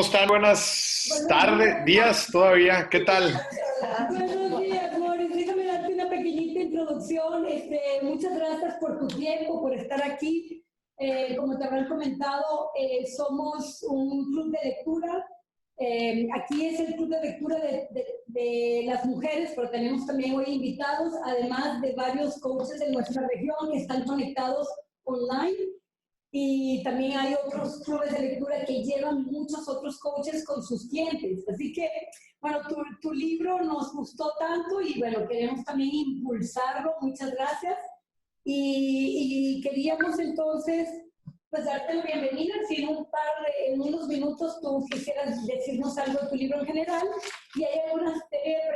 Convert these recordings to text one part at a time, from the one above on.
¿cómo están? Buenas tardes, días todavía. ¿Qué tal? Buenos días, Moris. Déjame darte una pequeñita introducción. Muchas gracias por tu tiempo, por estar aquí. Como te habrán comentado, somos un club de lectura. Aquí es el club de lectura de las mujeres, pero tenemos también hoy invitados, además de varios coaches de nuestra región que están conectados online. Y también hay otros clubes de lectura que llevan muchos otros coaches con sus clientes. Así que, bueno, tu libro nos gustó tanto y, bueno, queremos también impulsarlo. Muchas gracias. Y queríamos entonces, pues, darte la bienvenida. Si en unos minutos tú quisieras decirnos algo de tu libro en general. Y hay algunas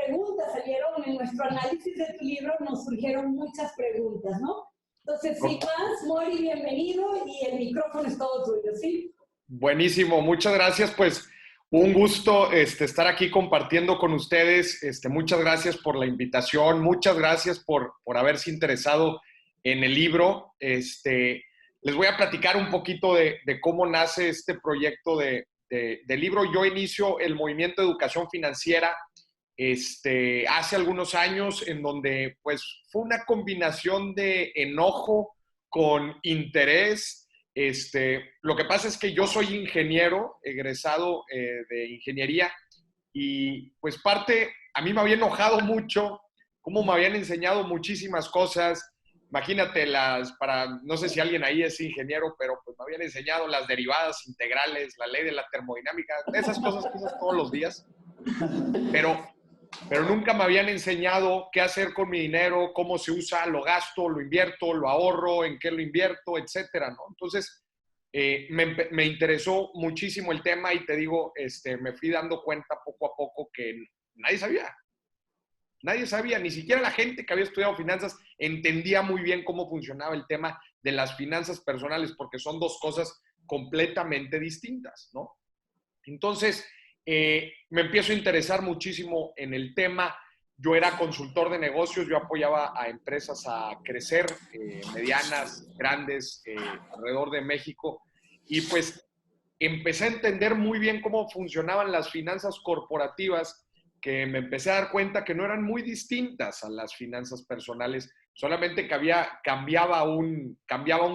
preguntas, salieron en nuestro análisis de tu libro, nos surgieron muchas preguntas, ¿no? Entonces, sin más, Mori, bienvenido y el micrófono es todo tuyo, ¿sí? Buenísimo, muchas gracias. Pues un gusto estar aquí compartiendo con ustedes. Muchas gracias por la invitación, muchas gracias por haberse interesado en el libro. Les voy a platicar un poquito de cómo nace este proyecto de libro. Yo inicio el movimiento de educación financiera hace algunos años, en donde pues fue una combinación de enojo con interés. Lo que pasa es que yo soy ingeniero, egresado de ingeniería, y pues a mí me había enojado mucho cómo me habían enseñado muchísimas cosas. Imagínate no sé si alguien ahí es ingeniero, pero pues me habían enseñado las derivadas integrales, la ley de la termodinámica, esas cosas que usas todos los días, pero nunca me habían enseñado qué hacer con mi dinero, cómo se usa, lo gasto, lo invierto, lo ahorro, en qué lo invierto, etcétera, ¿no? Entonces, me interesó muchísimo el tema y te digo, me fui dando cuenta poco a poco que nadie sabía. Nadie sabía, ni siquiera la gente que había estudiado finanzas entendía muy bien cómo funcionaba el tema de las finanzas personales, porque son dos cosas completamente distintas, ¿no? Entonces, me empiezo a interesar muchísimo en el tema. Yo era consultor de negocios, yo apoyaba a empresas a crecer, medianas, grandes, alrededor de México, y pues empecé a entender muy bien cómo funcionaban las finanzas corporativas, que me empecé a dar cuenta que no eran muy distintas a las finanzas personales, solamente que cambiaba un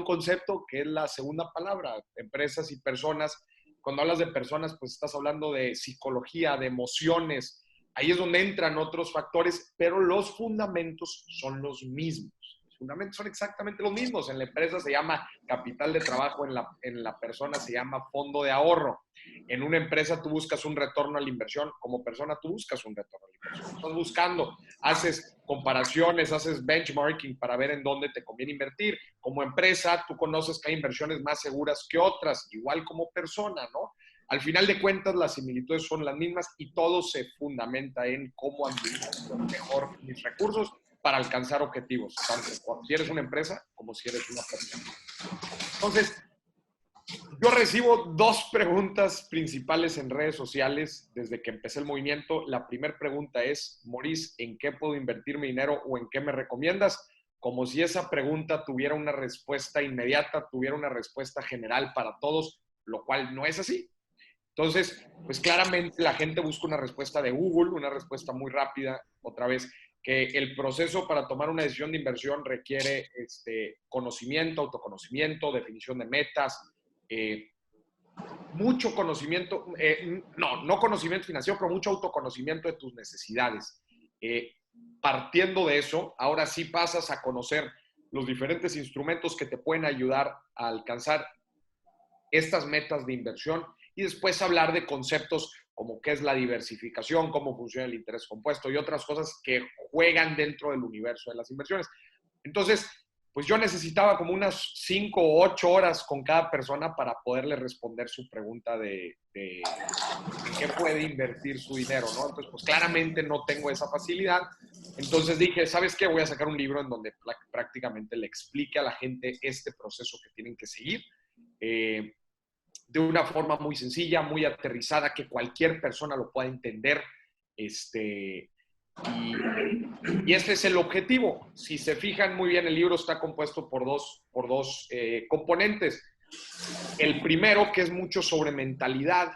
concepto, que es la segunda palabra, empresas y personas. Cuando hablas de personas, pues estás hablando de psicología, de emociones. Ahí es donde entran otros factores, pero los fundamentos son los mismos. Los fundamentos son exactamente los mismos. En la empresa se llama capital de trabajo, en la persona se llama fondo de ahorro. En una empresa tú buscas un retorno a la inversión, como persona tú buscas un retorno a la inversión. Estás buscando, haces comparaciones, haces benchmarking para ver en dónde te conviene invertir. Como empresa, tú conoces que hay inversiones más seguras que otras, igual como persona, ¿no? Al final de cuentas, las similitudes son las mismas y todo se fundamenta en cómo administro mejor mis recursos para alcanzar objetivos, tanto si eres una empresa como si eres una persona. Entonces, yo recibo dos preguntas principales en redes sociales desde que empecé el movimiento. La primera pregunta es, Maurice, ¿en qué puedo invertir mi dinero o en qué me recomiendas? Como si esa pregunta tuviera una respuesta inmediata, tuviera una respuesta general para todos, lo cual no es así. Entonces, pues claramente la gente busca una respuesta de Google, una respuesta muy rápida, otra vez, que el proceso para tomar una decisión de inversión requiere conocimiento, autoconocimiento, definición de metas, mucho conocimiento, no conocimiento financiero, pero mucho autoconocimiento de tus necesidades. Partiendo de eso, ahora sí pasas a conocer los diferentes instrumentos que te pueden ayudar a alcanzar estas metas de inversión y después hablar de conceptos como qué es la diversificación, cómo funciona el interés compuesto y otras cosas que juegan dentro del universo de las inversiones. Entonces, pues yo necesitaba como unas 5 o 8 horas con cada persona para poderle responder su pregunta de en qué puede invertir su dinero, ¿no? Entonces, pues claramente no tengo esa facilidad. Entonces dije, ¿sabes qué? Voy a sacar un libro en donde prácticamente le explique a la gente este proceso que tienen que seguir. De una forma muy sencilla, muy aterrizada, que cualquier persona lo pueda entender. Y este es el objetivo. Si se fijan muy bien, el libro está compuesto por dos componentes. El primero, que es mucho sobre mentalidad,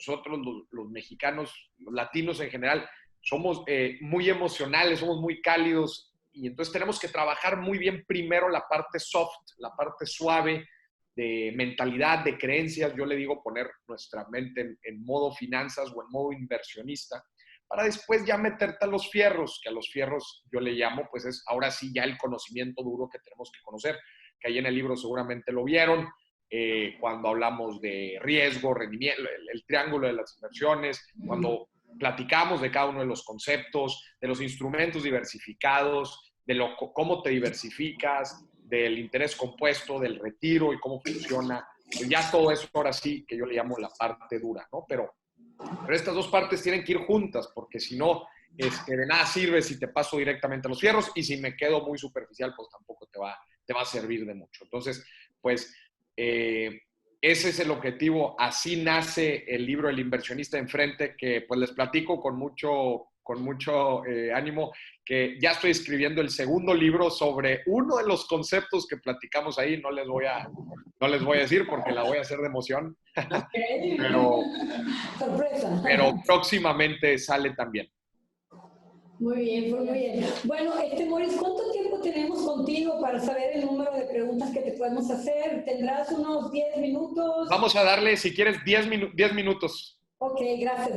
nosotros los mexicanos, los latinos en general, somos muy emocionales, somos muy cálidos y entonces tenemos que trabajar muy bien primero la parte soft, la parte suave de mentalidad, de creencias. Yo le digo poner nuestra mente en modo finanzas o en modo inversionista para después ya meterte a los fierros, que a los fierros yo le llamo, pues es ahora sí ya el conocimiento duro que tenemos que conocer, que ahí en el libro seguramente lo vieron, cuando hablamos de riesgo, rendimiento, el triángulo de las inversiones, cuando platicamos de cada uno de los conceptos, de los instrumentos diversificados, de cómo te diversificas, del interés compuesto, del retiro y cómo funciona. Pues ya todo eso ahora sí que yo le llamo la parte dura, ¿no? Pero estas dos partes tienen que ir juntas, porque si no, de nada sirve si te paso directamente a los fierros y si me quedo muy superficial, pues tampoco te va a servir de mucho. Entonces, pues ese es el objetivo. Así nace el libro El inversionista enfrente, que pues les platico con mucho ánimo, que ya estoy escribiendo el segundo libro sobre uno de los conceptos que platicamos ahí. No les voy a decir porque la voy a hacer de emoción, Sorpresa. pero próximamente sale también. Muy bien, pues muy bien. Bueno, Moris, ¿cuánto tiempo tenemos contigo para saber el número de preguntas que te podemos hacer? ¿Tendrás unos 10 minutos? Vamos a darle, si quieres, 10 minutos. Ok, gracias.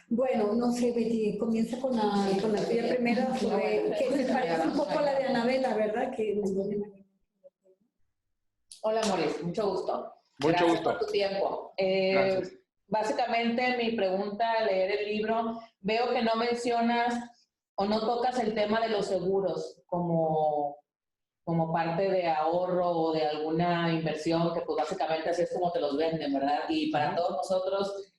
Bueno, no sé, Betty, comienza con la tuya primera, sobre, que se parece un poco a la de Anabela, ¿verdad? Hola, Moris, mucho gusto. Mucho gusto. Gracias por tu tiempo. Gracias. Básicamente, mi pregunta al leer el libro, veo que no mencionas o no tocas el tema de los seguros como parte de ahorro o de alguna inversión, que pues básicamente así es como te los venden, ¿verdad? Y para todos nosotros,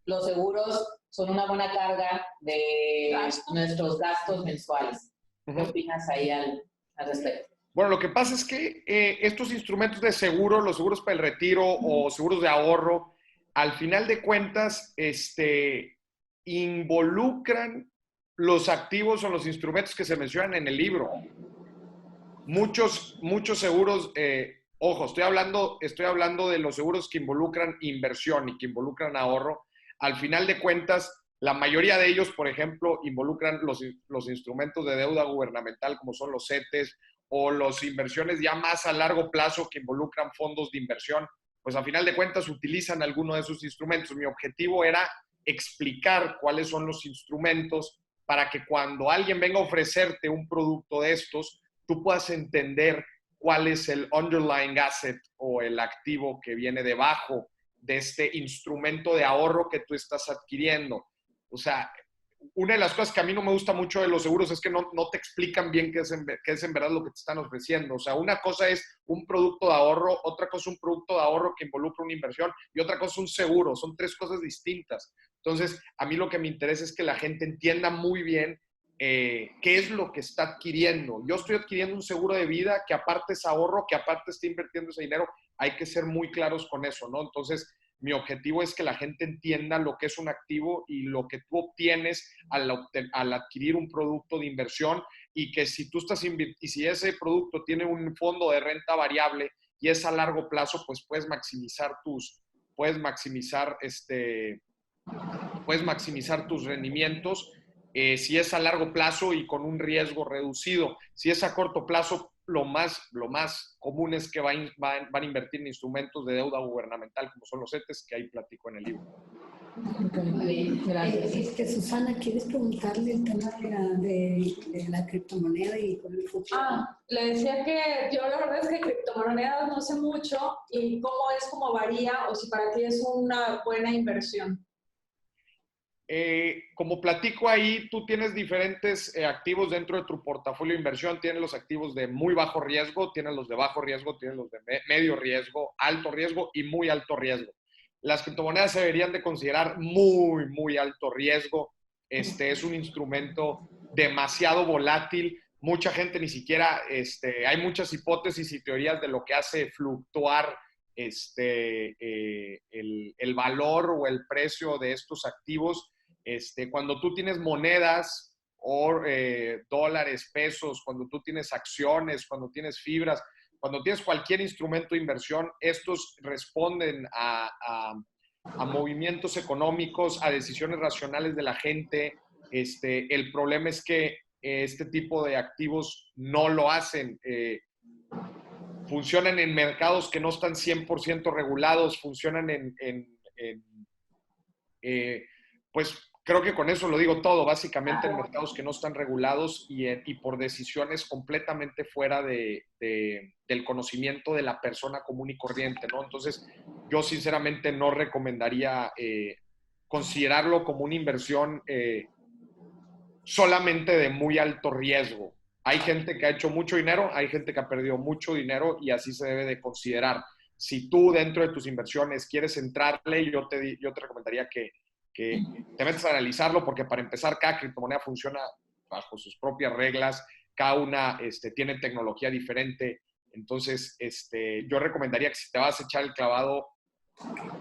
los seguros son una buena carga de nuestros gastos mensuales. ¿Qué opinas ahí al respecto? Bueno, lo que pasa es que estos instrumentos de seguro, los seguros para el retiro o seguros de ahorro, al final de cuentas, involucran los activos o los instrumentos que se mencionan en el libro. Muchos seguros, ojo, estoy hablando de los seguros que involucran inversión y que involucran ahorro. Al final de cuentas, la mayoría de ellos, por ejemplo, involucran los instrumentos de deuda gubernamental, como son los CETES, o las inversiones ya más a largo plazo que involucran fondos de inversión. Pues al final de cuentas utilizan alguno de esos instrumentos. Mi objetivo era explicar cuáles son los instrumentos para que cuando alguien venga a ofrecerte un producto de estos, tú puedas entender cuál es el underlying asset o el activo que viene debajo de este instrumento de ahorro que tú estás adquiriendo. O sea, una de las cosas que a mí no me gusta mucho de los seguros es que no te explican bien qué es en verdad lo que te están ofreciendo. O sea, una cosa es un producto de ahorro, otra cosa es un producto de ahorro que involucra una inversión y otra cosa es un seguro. Son tres cosas distintas. Entonces, a mí lo que me interesa es que la gente entienda muy bien qué es lo que está adquiriendo. Yo estoy adquiriendo un seguro de vida que aparte es ahorro, que aparte está invirtiendo ese dinero. Hay que ser muy claros con eso, ¿no? Entonces, mi objetivo es que la gente entienda lo que es un activo y lo que tú obtienes al adquirir un producto de inversión, y que si si ese producto tiene un fondo de renta variable y es a largo plazo, pues puedes maximizar tus rendimientos. Si es a largo plazo y con un riesgo reducido. Si es a corto plazo, lo más común es que van a invertir en instrumentos de deuda gubernamental, como son los CETES, que ahí platico en el libro. Muy bien, gracias. Susana, ¿quieres preguntarle el tema de la criptomoneda y con el futuro? Le decía que yo la verdad es que criptomonedas no sé mucho y cómo varía o si para ti es una buena inversión. Como platico ahí, tú tienes diferentes activos dentro de tu portafolio de inversión. Tienes los activos de muy bajo riesgo, tienes los de bajo riesgo, tienes los de medio riesgo, alto riesgo y muy alto riesgo. Las criptomonedas se deberían de considerar muy, muy alto riesgo. Es un instrumento demasiado volátil. Mucha gente ni siquiera, hay muchas hipótesis y teorías de lo que hace fluctuar el valor o el precio de estos activos. Cuando tú tienes monedas o dólares, pesos, cuando tú tienes acciones, cuando tienes fibras, cuando tienes cualquier instrumento de inversión, estos responden a movimientos económicos, a decisiones racionales de la gente. El problema es que este tipo de activos no lo hacen. Funcionan en mercados que no están 100% regulados, funcionan pues creo que con eso lo digo todo, básicamente en mercados que no están regulados y por decisiones completamente fuera del conocimiento de la persona común y corriente, ¿no? Entonces, yo sinceramente no recomendaría considerarlo como una inversión solamente de muy alto riesgo. Hay gente que ha hecho mucho dinero, hay gente que ha perdido mucho dinero y así se debe de considerar. Si tú dentro de tus inversiones quieres entrarle, yo te recomendaría que te metas a analizarlo, porque para empezar, cada criptomoneda funciona bajo sus propias reglas, cada una tiene tecnología diferente. Entonces, yo recomendaría que si te vas a echar el clavado,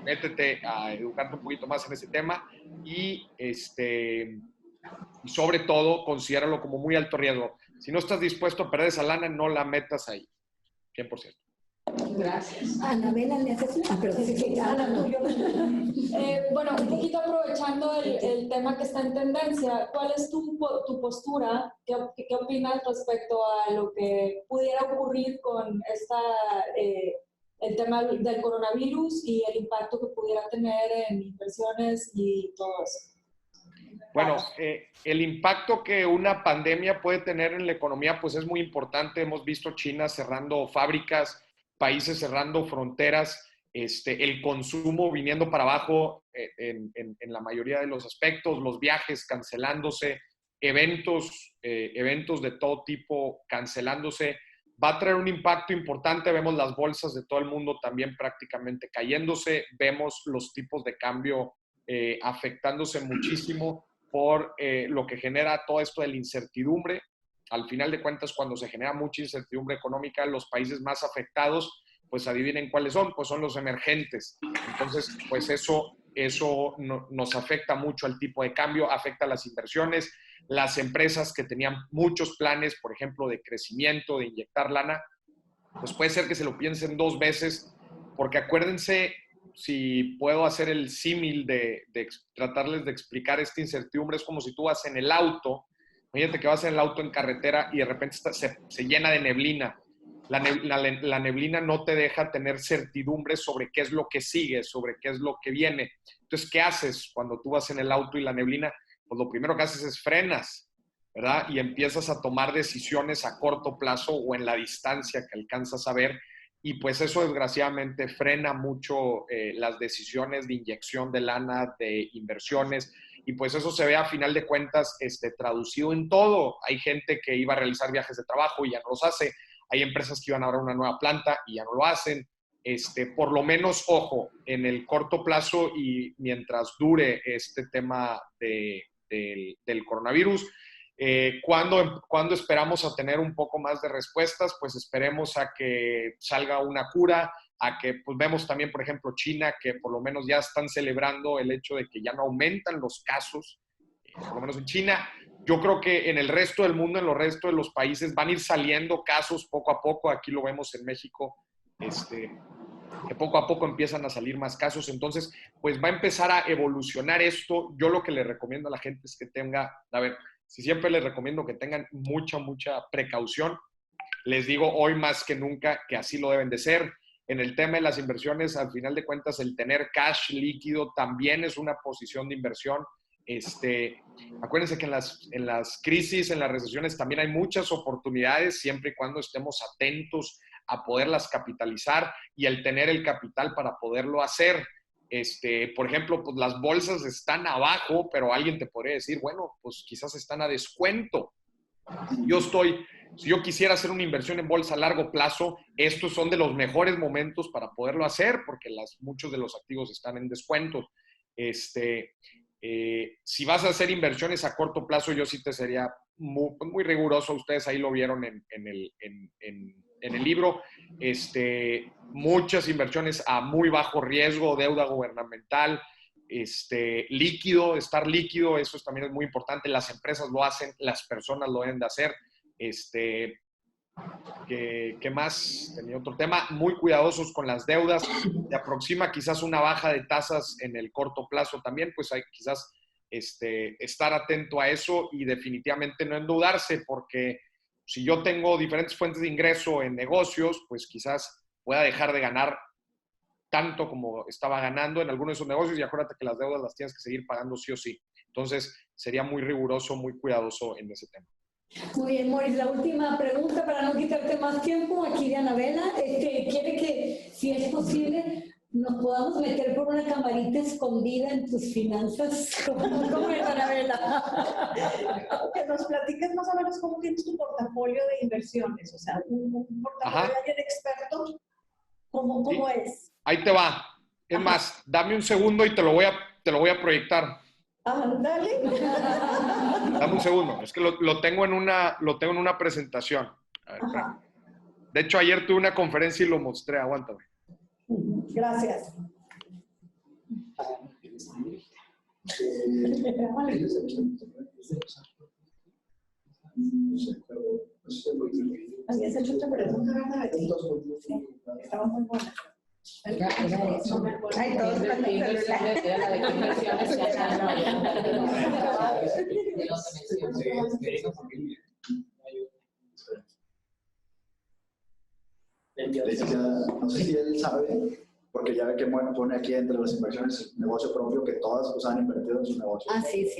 métete a educarte un poquito más en ese tema y sobre todo, considéralo como muy alto riesgo. Si no estás dispuesto a perder esa lana, no la metas ahí, 100%. Gracias. Anabela, ¿le haces una? Pero sí, Ana, tuyo. Bueno, un poquito aprovechando el tema que está en tendencia, ¿cuál es tu postura? ¿Qué opinas respecto a lo que pudiera ocurrir con el tema del coronavirus y el impacto que pudiera tener en inversiones y todo eso? Bueno, el impacto que una pandemia puede tener en la economía, pues es muy importante. Hemos visto China cerrando fábricas, países cerrando fronteras, el consumo viniendo para abajo en la mayoría de los aspectos, los viajes cancelándose, eventos de todo tipo cancelándose. Va a traer un impacto importante. Vemos las bolsas de todo el mundo también prácticamente cayéndose. Vemos los tipos de cambio afectándose muchísimo por lo que genera todo esto de la incertidumbre. Al final de cuentas, cuando se genera mucha incertidumbre económica, los países más afectados, pues adivinen cuáles son, pues son los emergentes. Entonces, pues eso nos afecta mucho al tipo de cambio, afecta a las inversiones. Las empresas que tenían muchos planes, por ejemplo, de crecimiento, de inyectar lana, pues puede ser que se lo piensen dos veces, porque acuérdense, si puedo hacer el símil de tratarles de explicar esta incertidumbre, es como si tú vas en el auto, imagínate que vas en el auto en carretera y de repente se llena de neblina. La neblina no te deja tener certidumbre sobre qué es lo que sigue, sobre qué es lo que viene. Entonces, ¿qué haces cuando tú vas en el auto y la neblina? Pues lo primero que haces es frenas, ¿verdad? Y empiezas a tomar decisiones a corto plazo o en la distancia que alcanzas a ver. Y pues eso desgraciadamente frena mucho las decisiones de inyección de lana, de inversiones, y pues eso se ve a final de cuentas traducido en todo. Hay gente que iba a realizar viajes de trabajo y ya no los hace, hay empresas que iban a abrir una nueva planta y ya no lo hacen. Por lo menos, ojo, en el corto plazo y mientras dure este tema del coronavirus, ¿cuándo esperamos a tener un poco más de respuestas? Pues esperemos a que salga una cura, a que pues vemos también, por ejemplo, China, que por lo menos ya están celebrando el hecho de que ya no aumentan los casos, por lo menos en China. Yo creo que en el resto del mundo, en los restos de los países, van a ir saliendo casos poco a poco. Aquí lo vemos en México, que poco a poco empiezan a salir más casos. Entonces, pues va a empezar a evolucionar esto. Yo lo que le recomiendo a la gente es que tenga, a ver, si siempre les recomiendo que tengan mucha precaución. Les digo hoy más que nunca que así lo deben de ser. En el tema de las inversiones, al final de cuentas, el tener cash líquido también es una posición de inversión. Acuérdense que en las crisis, en las recesiones, también hay muchas oportunidades, siempre y cuando estemos atentos a poderlas capitalizar y el tener el capital para poderlo hacer. Por ejemplo, pues las bolsas están abajo, pero alguien te podría decir, bueno, pues quizás están a descuento. Si yo quisiera hacer una inversión en bolsa a largo plazo, estos son de los mejores momentos para poderlo hacer, porque muchos de los activos están en descuentos. Si vas a hacer inversiones a corto plazo, yo sí te sería muy riguroso. Ustedes ahí lo vieron en el libro. Muchas inversiones a muy bajo riesgo, deuda gubernamental, estar líquido, eso también es muy importante. Las empresas lo hacen, las personas lo deben de hacer. ¿Qué más? Tenía otro tema. Muy cuidadosos con las deudas. Se aproxima quizás una baja de tasas en el corto plazo también, pues hay quizás estar atento a eso y definitivamente no endeudarse, porque si yo tengo diferentes fuentes de ingreso en negocios, pues quizás pueda dejar de ganar tanto como estaba ganando en algunos de esos negocios, y acuérdate que las deudas las tienes que seguir pagando sí o sí. Entonces, sería muy riguroso, muy cuidadoso en ese tema. Muy bien, Moris, la última pregunta para no quitarte más tiempo aquí de Anabela. Quiere que, si es posible, nos podamos meter por una camarita escondida en tus finanzas. ¿Cómo es, Anabela? Que nos platiques más o menos cómo tienes tu portafolio de inversiones, o sea, un portafolio de alguien experto, ¿cómo Sí. es? Ahí te va. Es más, dame un segundo y te lo voy a proyectar. Dale. Dame un segundo. Es que lo tengo en una presentación. A ver, de hecho, ayer tuve una conferencia y lo mostré. Aguántame. Gracias. Habías hecho otra pregunta, ¿verdad? Sí, estaba muy buena. Ay, todos están en el No sé si él sabe, porque ya ve que pone aquí entre las inversiones el negocio propio, que todas pues, han invertido en su negocio. Sí.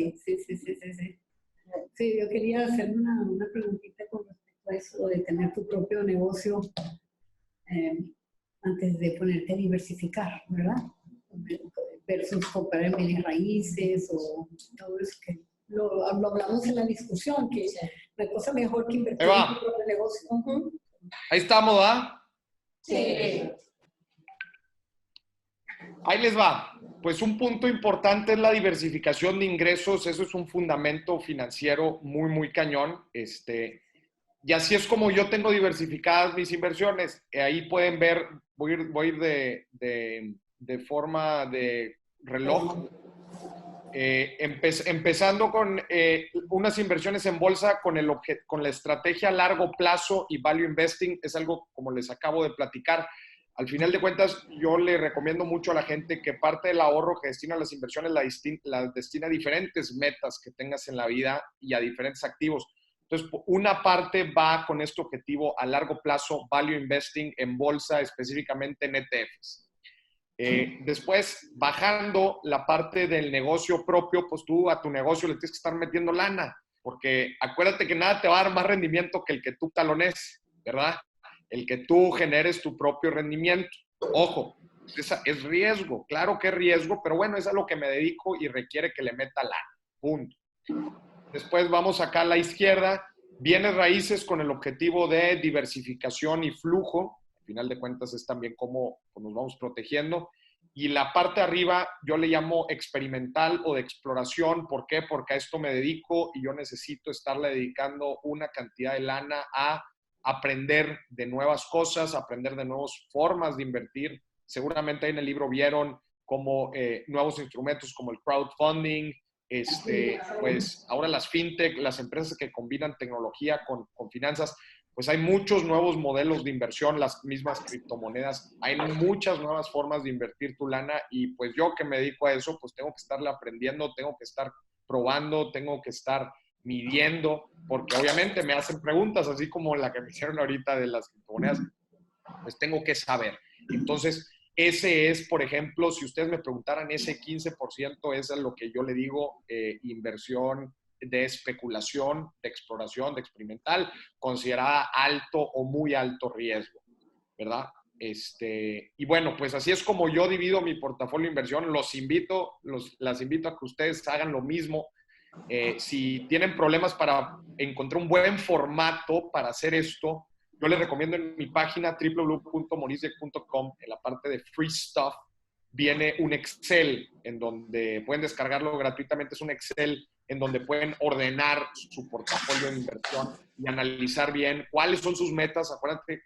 Sí, yo quería hacer una preguntita con respecto a eso de tener tu propio negocio antes de ponerte a diversificar, ¿verdad? Versus comprar en bienes raíces o todo eso que lo hablamos en la discusión, que no hay cosa mejor que invertir en tu propio negocio. Ahí estamos, ¿verdad? Sí. Ahí les va. Pues un punto importante es la diversificación de ingresos. Eso es un fundamento financiero muy, muy cañón. Y así es como yo tengo diversificadas mis inversiones. Ahí pueden ver, voy a ir de forma de reloj. Empezando con unas inversiones en bolsa con la estrategia a largo plazo y value investing. Es algo como les acabo de platicar. Al final de cuentas, yo le recomiendo mucho a la gente que parte del ahorro que destina a las inversiones la destina a diferentes metas que tengas en la vida y a diferentes activos. Entonces, una parte va con este objetivo a largo plazo, value investing en bolsa, específicamente en ETFs. Después, bajando la parte del negocio propio, pues tú a tu negocio le tienes que estar metiendo lana, porque acuérdate que nada te va a dar más rendimiento que el que tú talones, ¿verdad? El que tú generes tu propio rendimiento. Ojo, es riesgo, claro que es riesgo, pero bueno, es a lo que me dedico y requiere que le meta lana, punto. Después vamos acá a la izquierda, bienes raíces con el objetivo de diversificación y flujo. Al final de cuentas es también cómo nos vamos protegiendo. Y la parte de arriba yo le llamo experimental o de exploración. ¿Por qué? Porque a esto me dedico y yo necesito estarle dedicando una cantidad de lana a aprender de nuevas cosas, aprender de nuevas formas de invertir. Seguramente ahí en el libro vieron como nuevos instrumentos como el crowdfunding, pues ahora las fintech, las empresas que combinan tecnología con finanzas, pues hay muchos nuevos modelos de inversión, las mismas criptomonedas, hay muchas nuevas formas de invertir tu lana y pues yo que me dedico a eso, pues tengo que estarle aprendiendo, tengo que estar probando, tengo que estar midiendo, porque obviamente me hacen preguntas, así como la que me hicieron ahorita de las criptomonedas, pues tengo que saber. Entonces, ese es, por ejemplo, si ustedes me preguntaran, ese 15% es lo que yo le digo inversión de especulación, de exploración, de experimental, considerada alto o muy alto riesgo, ¿verdad? Y bueno, pues así es como yo divido mi portafolio de inversión. Las invito a que ustedes hagan lo mismo. Si tienen problemas para encontrar un buen formato para hacer esto, yo les recomiendo en mi página www.morisdec.com, en la parte de Free Stuff, viene un Excel en donde pueden descargarlo gratuitamente. Es un Excel en donde pueden ordenar su portafolio de inversión y analizar bien cuáles son sus metas.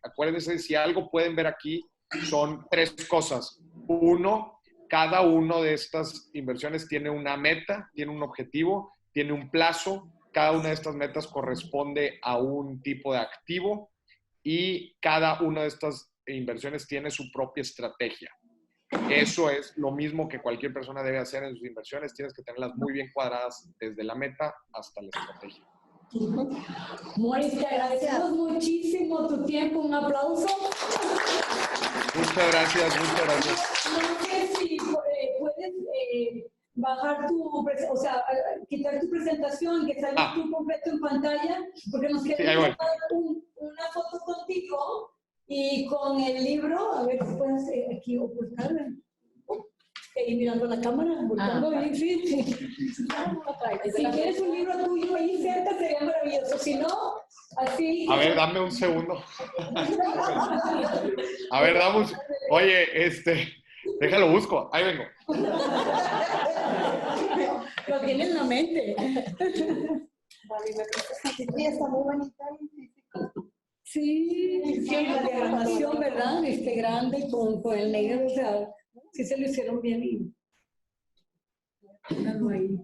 Acuérdense, si algo pueden ver aquí, son 3 cosas. Uno, cada una de estas inversiones tiene una meta, tiene un objetivo, tiene un plazo. Cada una de estas metas corresponde a un tipo de activo. y cada una de estas inversiones tiene su propia estrategia. Eso es lo mismo que cualquier persona debe hacer en sus inversiones. Tienes que tenerlas muy bien cuadradas desde la meta hasta la estrategia. Moris, te agradecemos muchísimo tu tiempo. Un aplauso. Muchas gracias, muchas gracias. No sé si puedes bajar o sea, quitar tu presentación, que salgas tú completo en pantalla, porque nos queremos tomar una foto contigo y con el libro, a ver si puedes aquí ocultarla. Ahí mirando la cámara, voltando bien, sí. Si quieres un libro tuyo ahí cerca, sería maravilloso. Si no, así... A ver, dame un segundo. A ver, damos... Oye, déjalo busco. Ahí vengo. Lo tiene en la mente. Sí, está muy bonita. Sí, la diagramación, ¿verdad? Grande con el negro, o sea, sí se lo hicieron bien y... ahí.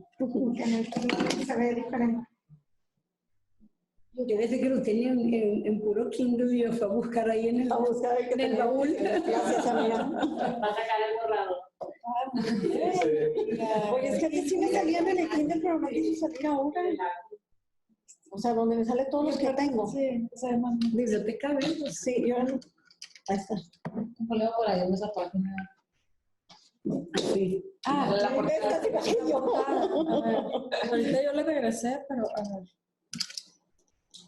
Se ve diferente. Debe ser que lo tenían en puro Kindle y lo fue a buscar ahí en el baúl. Gracias, amiga. Va a sacar el borrado. Oye, es que a mí sí me salían en el Kindle, pero no quiso salir ahora. O sea, donde me sale todos los que tengo. Sí, o sea, Biblioteca, ¿ves? sí, yo no. Ahí está. Un problema por ahí en esa página. Sí. La portada. Ahorita yo le regresé, pero a ver.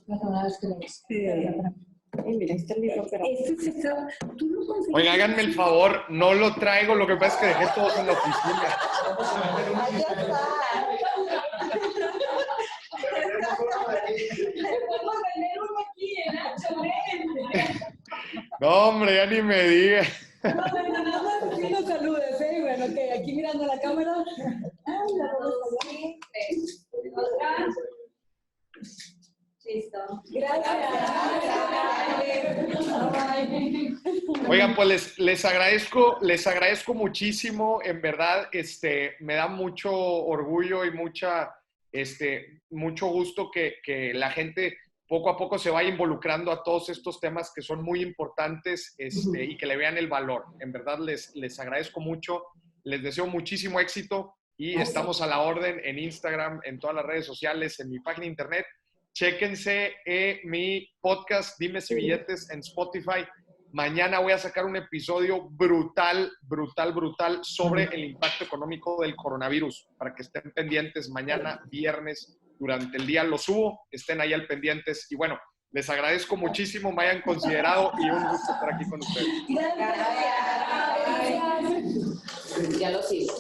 Una vez que lo ves. Ay, mira, este libro, pero... ¿Tú lo conseguiste? Oigan, háganme el favor, no lo traigo, lo que pasa es que dejé todos en la oficina. Ahí está. Podemos tener uno aquí en Nacho, No, hombre, ya ni me diga. nada más que nos saludes, ¿eh? Bueno, que aquí mirando la cámara. Listo. Gracias. Oigan, pues les agradezco muchísimo, en verdad, me da mucho orgullo y mucho gusto que la gente poco a poco se vaya involucrando a todos estos temas que son muy importantes y que le vean el valor. En verdad, les agradezco mucho, les deseo muchísimo éxito y estamos a la orden en Instagram, en todas las redes sociales, en mi página de internet. Chéquense mi podcast Dimes y Billetes en Spotify. Mañana voy a sacar un episodio brutal sobre el impacto económico del coronavirus, para que estén pendientes mañana, viernes, durante el día lo subo, estén ahí al pendientes. Y bueno, les agradezco muchísimo, me hayan considerado y un gusto estar aquí con ustedes. Gracias. Ya lo sigo.